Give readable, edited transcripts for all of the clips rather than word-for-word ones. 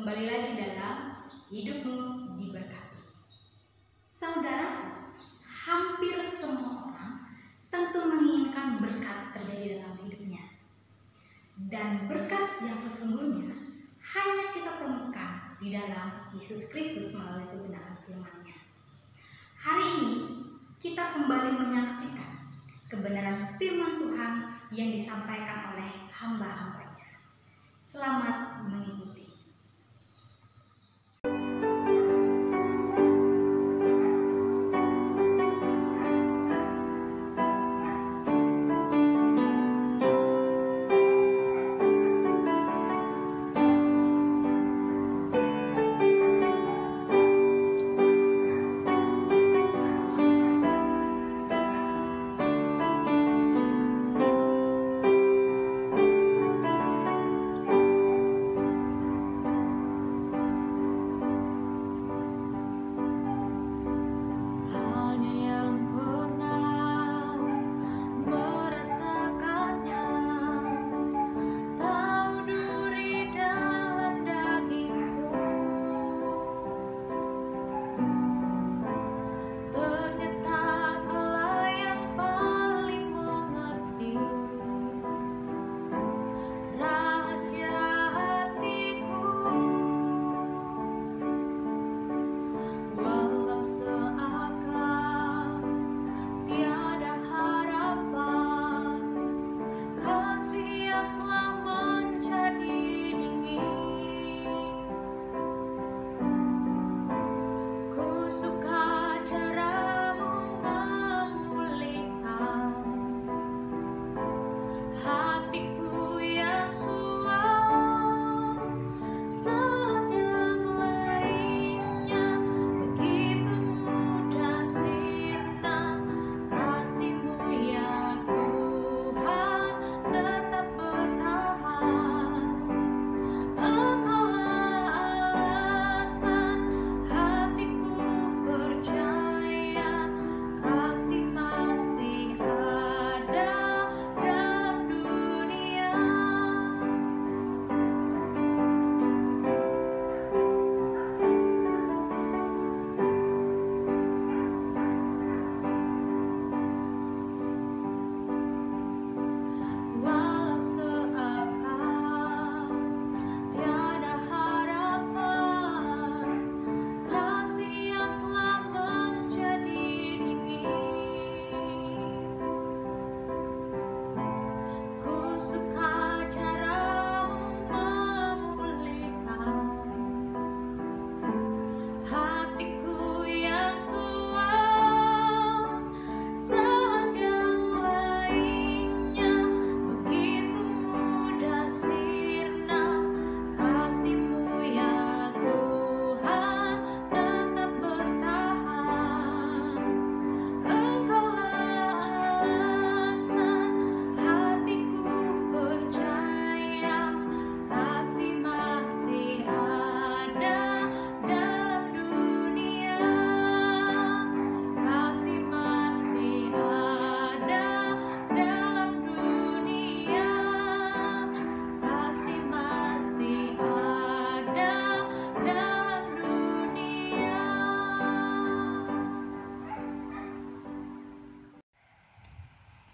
kembali lagi dalam Hidupmu Diberkati. Saudara, hampir semua orang tentu menginginkan berkat terjadi dalam hidupnya. Dan berkat yang sesungguhnya hanya kita temukan di dalam Yesus Kristus melalui kebenaran firman-Nya. Hari ini kita kembali menyaksikan kebenaran firman Tuhan yang disampaikan oleh hamba-hambanya. Selamat mengikuti.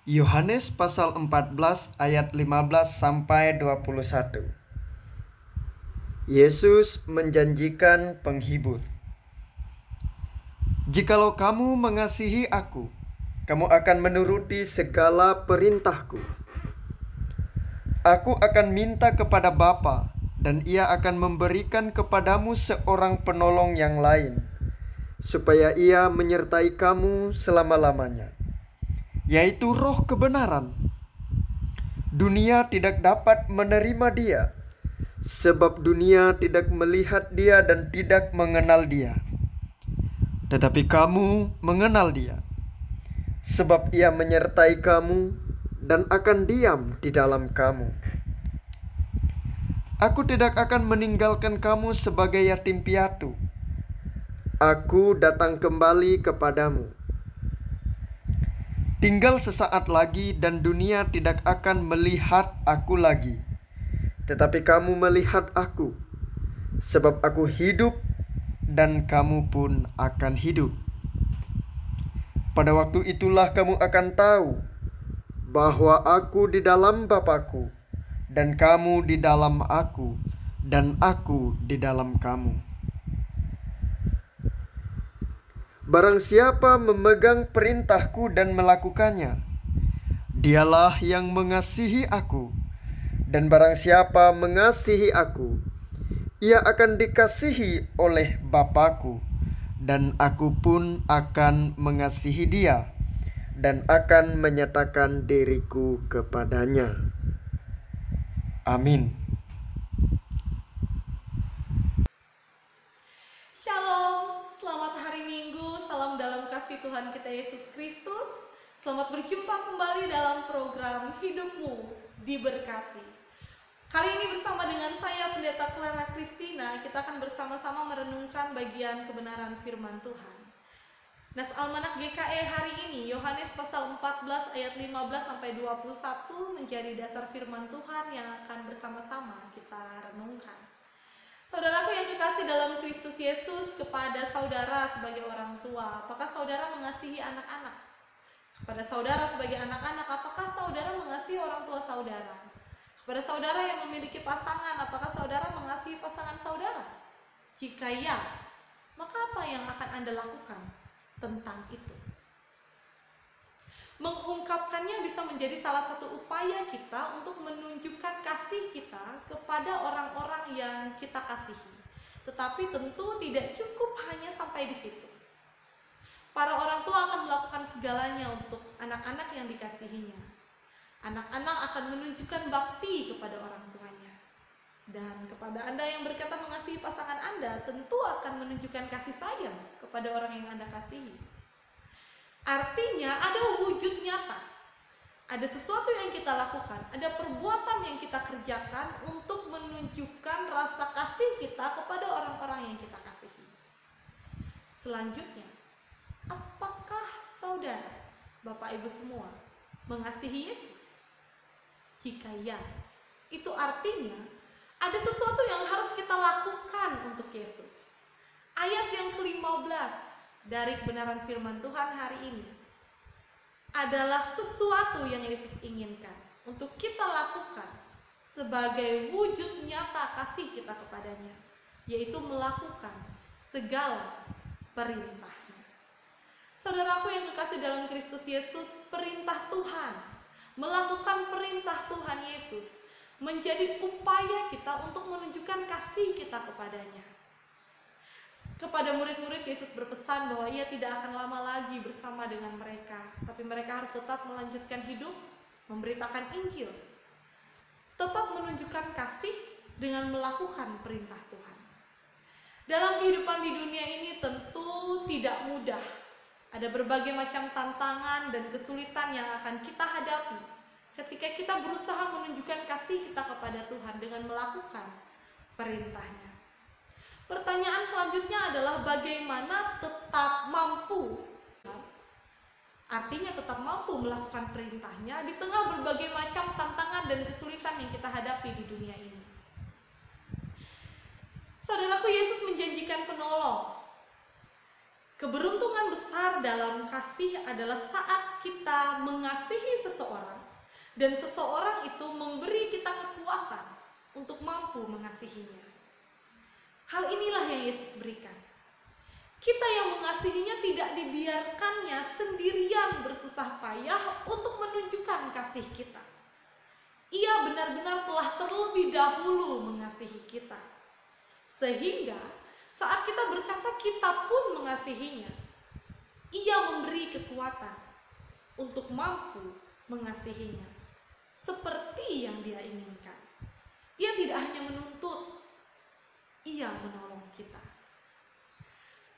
Yohanes pasal 14 ayat 15 sampai 21. Yesus menjanjikan penghibur. Jikalau kamu mengasihi aku, kamu akan menuruti segala perintahku. Aku akan minta kepada Bapa, dan Ia akan memberikan kepadamu seorang penolong yang lain, supaya Ia menyertai kamu selama-lamanya, yaitu Roh kebenaran. Dunia tidak dapat menerima Dia, sebab dunia tidak melihat Dia dan tidak mengenal Dia. Tetapi kamu mengenal Dia, sebab Ia menyertai kamu dan akan diam di dalam kamu. Aku tidak akan meninggalkan kamu sebagai yatim piatu. Aku datang kembali kepadamu. Tinggal sesaat lagi dan dunia tidak akan melihat aku lagi. Tetapi kamu melihat aku. sebab aku hidup dan kamu pun akan hidup. Pada waktu itulah kamu akan tahu bahwa aku di dalam Bapa-Ku, dan kamu di dalam aku, dan aku di dalam kamu. Barang siapa memegang perintahku dan melakukannya, dialah yang mengasihi aku. Dan barang siapa mengasihi aku, ia akan dikasihi oleh Bapa-Ku, dan aku pun akan mengasihi dia, dan akan menyatakan diriku kepadanya. Amin. Shalom, selamat hari Minggu, salam dalam kasih Tuhan kita Yesus Kristus. Selamat berjumpa kembali dalam program Hidupmu Diberkati. Kali ini bersama dengan saya Pendeta Clara Christina, kita akan bersama-sama merenungkan bagian kebenaran firman Tuhan. Nas Almanak GKE hari ini, Yohanes pasal 14 ayat 15 sampai 21 menjadi dasar firman Tuhan yang akan bersama-sama kita renungkan. Saudaraku yang kekasih dalam Kristus Yesus, kepada saudara sebagai orang tua, apakah saudara mengasihi anak-anak? Kepada saudara sebagai anak-anak, apakah saudara mengasihi orang tua saudara? Kepada saudara yang memiliki pasangan, apakah saudara mengasihi pasangan saudara? Jika ya, maka apa yang akan Anda lakukan tentang itu? Mengungkapkannya bisa menjadi salah satu upaya kita untuk menunjukkan kasih kita kepada orang-orang yang kita kasihi. Tetapi tentu tidak cukup hanya sampai di situ. Para orang tua akan melakukan segalanya untuk anak-anak yang dikasihinya. Anak-anak akan menunjukkan bakti kepada orang tuanya. Dan kepada Anda yang berkata mengasihi pasangan Anda, tentu akan menunjukkan kasih sayang kepada orang yang Anda kasihi. Artinya ada wujud nyata, ada sesuatu yang kita lakukan, ada perbuatan yang kita kerjakan untuk menunjukkan rasa kasih kita kepada orang-orang yang kita kasihi. Selanjutnya, apakah saudara, Bapak Ibu semua, mengasihi Yesus? Jika ya, itu artinya ada sesuatu yang harus kita lakukan untuk Yesus. Ayat yang ke-15 dari kebenaran firman Tuhan hari ini adalah sesuatu yang Yesus inginkan untuk kita lakukan sebagai wujud nyata kasih kita kepadanya, yaitu melakukan segala perintahnya. Saudaraku yang kekasih dalam Kristus Yesus, perintah Tuhan, melakukan perintah Tuhan Yesus menjadi upaya kita untuk menunjukkan kasih kita kepadanya. Kepada murid-murid, Yesus berpesan bahwa ia tidak akan lama lagi bersama dengan mereka, tapi mereka harus tetap melanjutkan hidup, memberitakan Injil, tetap menunjukkan kasih dengan melakukan perintah Tuhan. Dalam kehidupan di dunia ini tentu tidak mudah. Ada berbagai macam tantangan dan kesulitan yang akan kita hadapi ketika kita berusaha menunjukkan kasih kita kepada Tuhan dengan melakukan perintahnya. Pertanyaan selanjutnya adalah bagaimana tetap mampu, artinya tetap mampu melakukan perintahnya di tengah berbagai macam tantangan dan kesulitan yang kita hadapi di dunia ini. Saudaraku, Yesus menjanjikan penolong. Keberuntungan besar dalam kasih adalah saat kita mengasihi seseorang dan seseorang itu memberi kita kekuatan untuk mampu mengasihinya. Hal inilah yang Yesus berikan. Kita yang mengasihinya tidak dibiarkannya sendirian bersusah payah untuk menunjukkan kasih kita. Ia benar-benar telah terlebih dahulu mengasihi kita. Sehingga saat kita berkata kita pun mengasihinya, ia memberi kekuatan untuk mampu mengasihinya seperti yang dia inginkan. Ia tidak hanya menuntut, ia menolong kita.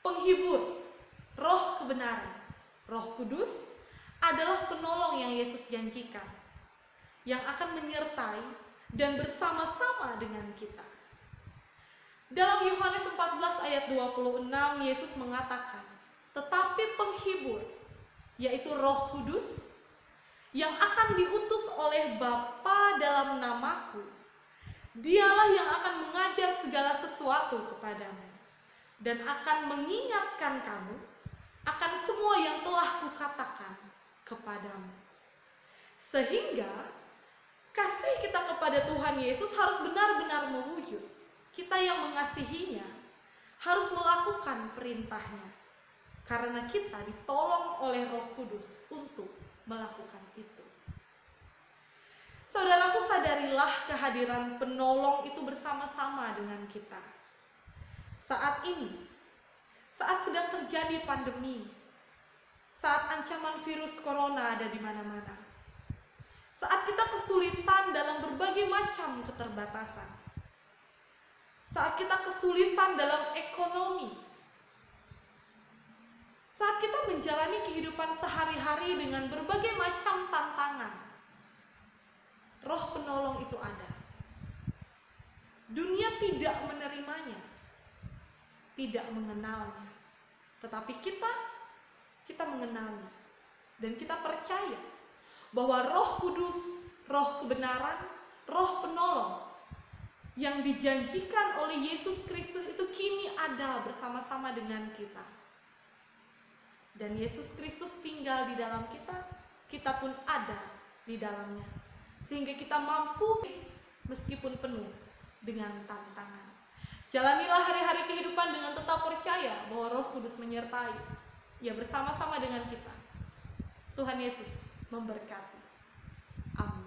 Penghibur, Roh kebenaran, Roh Kudus adalah penolong yang Yesus janjikan, yang akan menyertai dan bersama-sama dengan kita. Dalam Yohanes 14 ayat 26, Yesus mengatakan, tetapi penghibur, yaitu Roh Kudus, yang akan diutus oleh Bapa dalam namaku, Dialah yang akan mengajar segala sesuatu kepadamu dan akan mengingatkan kamu akan semua yang telah kukatakan kepadamu. Sehingga kasih kita kepada Tuhan Yesus harus benar-benar mewujud. Kita yang mengasihinya harus melakukan perintahnya, karena kita ditolong oleh Roh Kudus untuk melakukan itu. Saudaraku, sadarilah kehadiran penolong itu bersama-sama dengan kita. Saat ini, saat sedang terjadi pandemi, saat ancaman virus corona ada di mana-mana, saat kita kesulitan dalam berbagai macam keterbatasan, saat kita kesulitan dalam ekonomi, saat kita menjalani kehidupan sehari-hari dengan berbagai macam tantangan, Roh penolong itu ada. Dunia tidak menerimanya, tidak mengenalnya, tetapi kita mengenalnya, dan kita percaya bahwa Roh Kudus, Roh kebenaran, Roh penolong yang dijanjikan oleh Yesus Kristus itu kini ada bersama-sama dengan kita. Dan Yesus Kristus tinggal di dalam kita, kita pun ada di dalamnya, sehingga kita mampu meskipun penuh dengan tantangan. Jalanilah hari-hari kehidupan dengan tetap percaya bahwa Roh Kudus menyertai. Ia bersama-sama dengan kita. Tuhan Yesus memberkati. Amin.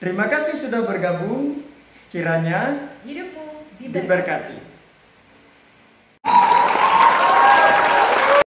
Terima kasih sudah bergabung. Kiranya Hidupmu diberkati.